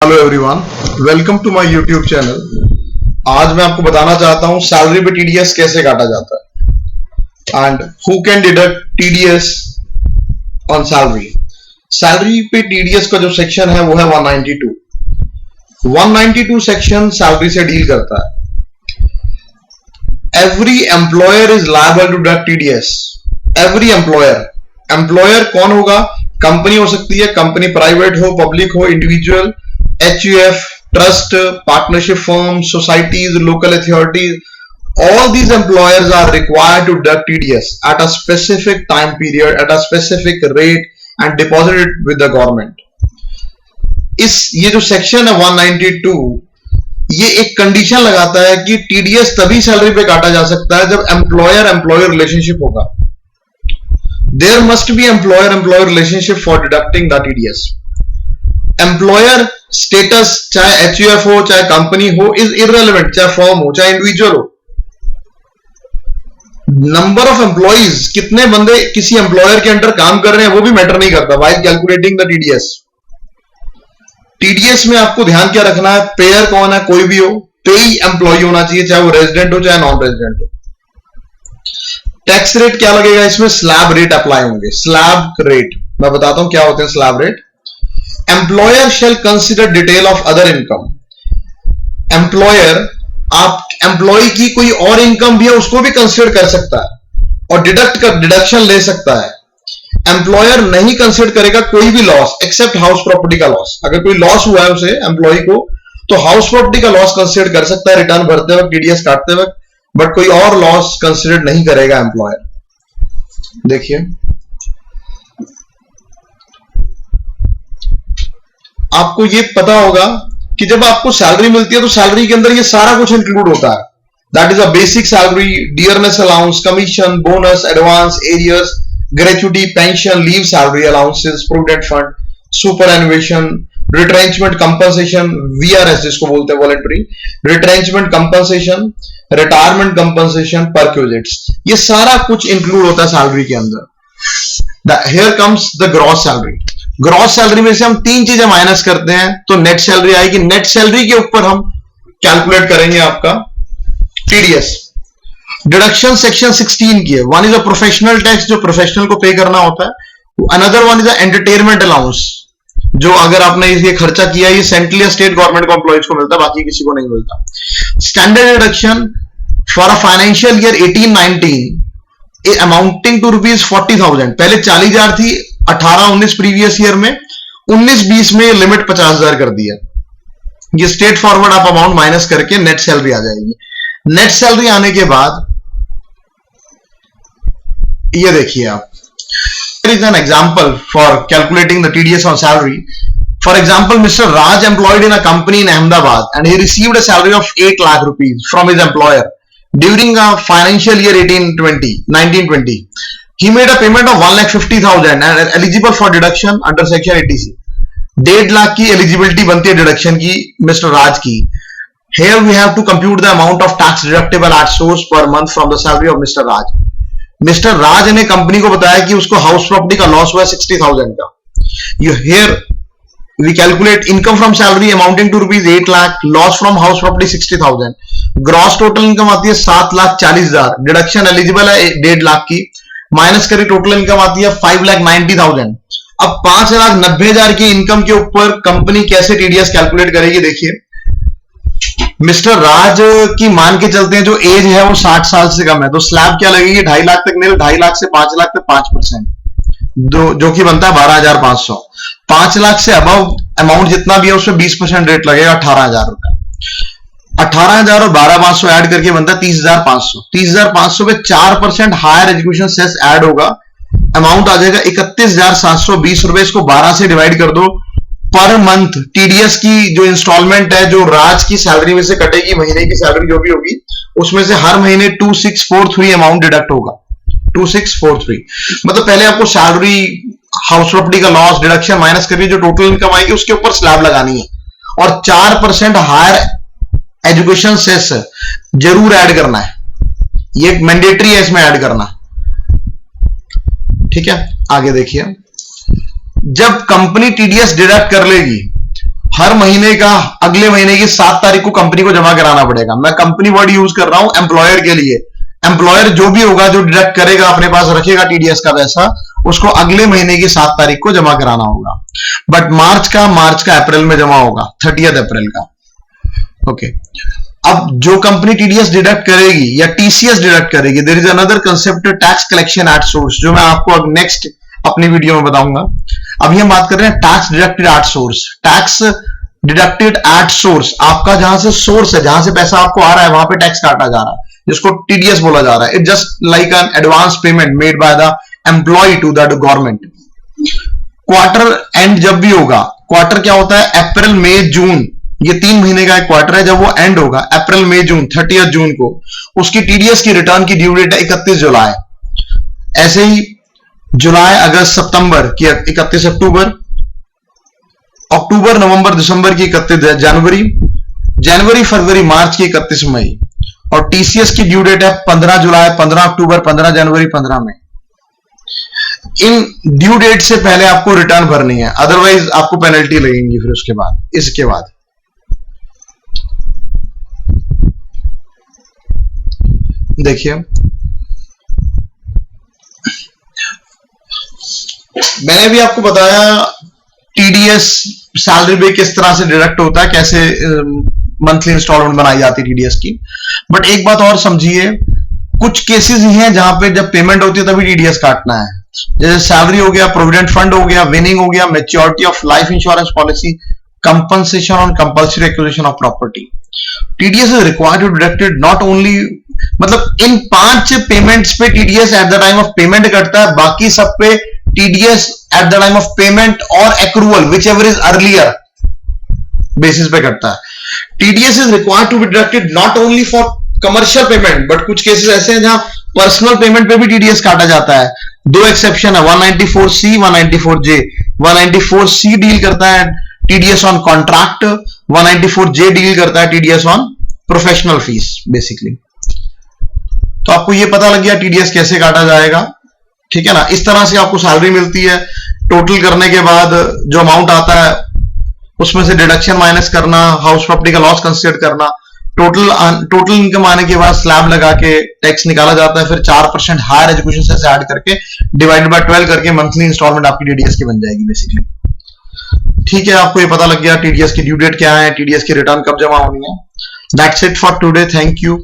Hello everyone, welcome to my YouTube channel. आज मैं आपको बताना चाहता हूं सैलरी पे टीडीएस कैसे काटा जाता है and who can deduct TDS on salary. Salary पे टीडीएस का जो सेक्शन है वो है 192। 192 सेक्शन सैलरी से डील करता है। Every employer is liable to deduct TDS. Every employer कौन होगा? कंपनी हो सकती है, कंपनी प्राइवेट हो, पब्लिक हो, individual, HUF, trust, partnership firms, societies, local authorities, all these employers are required to deduct TDS at a specific time period, at a specific rate and deposit it with the government. ये जो section है 192, ये एक condition लगाता है कि TDS तभी salary पे काटा जा सकता है जब एम्प्लॉयर रिलेशनशिप होगा। There must be employer relationship for deducting the TDS. Employer status चाहे HUF हो चाहे कंपनी हो इज इररेलेवेंट, चाहे फर्म हो चाहे इंडिविजुअल हो। नंबर ऑफ एम्प्लॉइज, कितने बंदे किसी एम्प्लॉयर के अंडर काम कर रहे हैं वो भी मैटर नहीं करता while calculating the TDS. TDS में आपको ध्यान क्या रखना है? पेयर कौन है? कोई भी हो, पेई एम्प्लॉय होना चाहिए, चाहे वो रेजिडेंट हो चाहे नॉन रेजिडेंट हो। टैक्स रेट क्या लगेगा इसमें? स्लैब रेट अप्लाई होंगे। स्लैब रेट मैं बताता हूं क्या होते हैं slab rate. Employer shall consider detail of other income. Employer आप एम्प्लॉय की कोई और इनकम भी है उसको भी कंसिडर कर सकता है और डिडक्शन ले सकता है। एम्प्लॉयर नहीं कंसिडर करेगा कोई भी लॉस एक्सेप्ट हाउस प्रॉपर्टी का लॉस। अगर कोई लॉस हुआ है उसे एम्प्लॉय को तो हाउस प्रॉपर्टी का लॉस कंसिडर कर सकता है रिटर्न भरते वक्त, टीडीएस काटते वक्त, बट कोई और लॉस कंसिडर नहीं करेगा एम्प्लॉयर। देखिए आपको ये पता होगा कि जब आपको सैलरी मिलती है तो सैलरी के अंदर ये सारा कुछ इंक्लूड होता है। That is a basic salary, dearness allowance, commission, bonus, advance, arrears, gratuity, pension, leave salary allowances, provident fund, superannuation, retrenchment compensation, VRS जिसको बोलते हैं voluntary retrenchment compensation, retirement compensation, perquisites, ये सारा कुछ इंक्लूड होता है सैलरी के अंदर। Here comes the gross salary. Gross salary में से हम तीन चीजें माइनस करते हैं तो नेट सैलरी आएगी। नेट सैलरी के ऊपर हम कैलकुलेट करेंगे आपका टीडीएस। डिडक्शन सेक्शन 16 की है। One is a professional tax जो प्रोफेशनल को पे करना होता है। Another one is a entertainment allowance जो अगर आपने ये खर्चा किया ये सेंट्रल या स्टेट गवर्नमेंट को एम्प्लॉइज को मिलता है, बाकी किसी को नहीं मिलता। Standard deduction for a financial year 18-19 amounting to ₹40,000। पहले 40,000 थी 18-19 प्रीवियस ईयर में, 19-20 में लिमिट 50,000 कर दिया। ये स्ट्रेट फॉरवर्ड आप अमाउंट माइनस करके नेट सैलरी आ जाएगी। नेट सैलरी आने के बाद ये देखिए आप, there is an example for calculating the TDS on salary. For example, Mr. Raj employed in a company in Ahmedabad and he received a salary of 8 lakh rupees from his employer during a financial year 1920. He made a payment of 1,50,000 and eligible for deduction under section 80C. 1.5 lakh की eligibility बनती है deduction की mister राज की। Here we have to compute the amount of tax deductible at source per month from the salary of Mr. Raj. Mister Raj ने company को बताया कि उसको हाउस प्रॉपर्टी का लॉस हुआ 60,000 का। Here we calculate income from salary amounting to ₹8 lakh, loss from house property 60,000, gross total income आती है 7,40,000, डिडक्शन एलिजिबल है 1.5 लाख की, माइनस करी टोटल इनकम आती है 5,90,000। अब 5,90,000 की इनकम के ऊपर कंपनी कैसे टीडीएस कैलकुलेट करेगी? देखिए मिस्टर राज की मान के चलते हैं जो एज है वो 60 साल से कम है तो स्लैब क्या लगेगी? 2.5 लाख तक नहीं, 2.5 लाख से 5 लाख तक 5%, जो कि बनता है 12,500। 5 लाख से अबव अमाउंट जितना भी है उसमें 20% रेट लगेगा 18,000 रुपए। 18,000 और 12,500 ऐड करके बनता है 30,500। 30,500 पे 4% हायर एजुकेशन सेस ऐड होगा, अमाउंट आ जाएगा 31,720 रुपए। इसको 12 से डिवाइड कर दो। पर मंथ टीडीएस की जो इंस्टॉलमेंट है जो राज की सैलरी में से कटेगी, महीने की सैलरी जो भी होगी उसमें से हर महीने 2643 अमाउंट डिडक्ट होगा। 2643 मतलब पहले आपको सैलरी, हाउस प्रॉपर्टी का लॉस, डिडक्शन माइनस करके जो टोटल इनकम आएगी उसके ऊपर स्लैब लगानी है और 4% हायर एजुकेशन सेस जरूर ऐड करना है। ये मैंडेटरी है इसमें ऐड करना। ठीक है, आगे देखिए। जब कंपनी टीडीएस डिडक्ट कर लेगी हर महीने का अगले महीने की 7 तारीख को कंपनी को जमा कराना पड़ेगा। मैं कंपनी वर्ड यूज कर रहा हूं एम्प्लॉयर के लिए। एम्प्लॉयर जो भी होगा, जो डिडक्ट करेगा, अपने पास रखेगा टीडीएस का पैसा, उसको अगले महीने की 7 तारीख को जमा कराना होगा। बट मार्च का अप्रैल में जमा होगा, 30 अप्रैल का। ओके, अब जो कंपनी टीडीएस डिडक्ट करेगी या टीसीएस डिडक्ट करेगी, there is another concept tax collection at source, जो मैं आपको अब नेक्स्ट अपनी वीडियो में बताऊंगा। अभी हम बात कर रहे हैं tax deducted at source. Tax deducted at source, आपका जहां से सोर्स है, जहां से पैसा आपको आ रहा है, वहां पे टैक्स काटा जा रहा है, जिसको टीडीएस बोला जा रहा है। It just like an advance payment made by the employee to the government. Quarter end जब भी होगा, क्वार्टर क्या होता है, अप्रैल मई जून, ये 3 महीने का एक क्वार्टर है। जब वो एंड होगा अप्रैल मई जून, 30 जून को, उसकी टीडीएस की रिटर्न की ड्यू डेट है 31 जुलाई। ऐसे ही जुलाई, अगस्त, सितंबर की 31 अक्टूबर, अक्टूबर, नवंबर, दिसंबर की 31 जनवरी, जनवरी, फरवरी, मार्च की 31 मई। और टीसीएस की ड्यू डेट है 15 जुलाई, 15 अक्टूबर, 15 जनवरी, 15 मई। इन ड्यू डेट से पहले आपको रिटर्न भरनी है, अदरवाइज आपको पेनल्टी लगेगी फिर उसके बाद, इसके बाद। देखिए, मैंने भी आपको बताया टीडीएस सैलरी पे किस तरह से डिडक्ट होता है, कैसे मंथली इंस्टॉलमेंट बनाई जाती है टीडीएस की। बट एक बात और समझिए, कुछ केसेस ही हैं जहां पे जब पेमेंट होती है तभी टीडीएस काटना है। जैसे सैलरी हो गया, प्रोविडेंट फंड हो गया, विनिंग हो गया, maturity of life insurance policy, compensation on compulsory acquisition of property. TDS is required to deducted not only, मतलब इन 5 पेमेंट्स पे TDS at the time of payment कटता है, बाकी सब पे TDS at the time of payment और accrual whichever is earlier basis पे कटता है। TDS is required to be deducted not only for commercial payment, but कुछ केसेस ऐसे हैं जहां पर्सनल पेमेंट पे भी टीडीएस काटा जाता है। 2 एक्सेप्शन है, 194C, 194J। 194C डील करता है TDS on contract, 194J deal करता है TDS on professional fees basically. तो आपको ये पता लग गया टीडीएस कैसे काटा जाएगा, ठीक है ना। इस तरह से आपको सैलरी मिलती है, टोटल करने के बाद जो अमाउंट आता है उसमें से डिडक्शन माइनस करना, हाउस प्रॉपर्टी का लॉस कंसिडर करना, टोटल इनकम आने के बाद स्लैब लगा के टैक्स निकाला जाता है, फिर 4% हायर एजुकेशन से ऐड करके डिवाइडेड बाय 12 करके मंथली इंस्टॉलमेंट आपकी टीडीएस की बन जाएगी बेसिकली। ठीक है, आपको ये पता लग गया टीडीएस की ड्यू डेट क्या है, टीडीएस की रिटर्न कब जमा होनी है। That's it for today, thank you.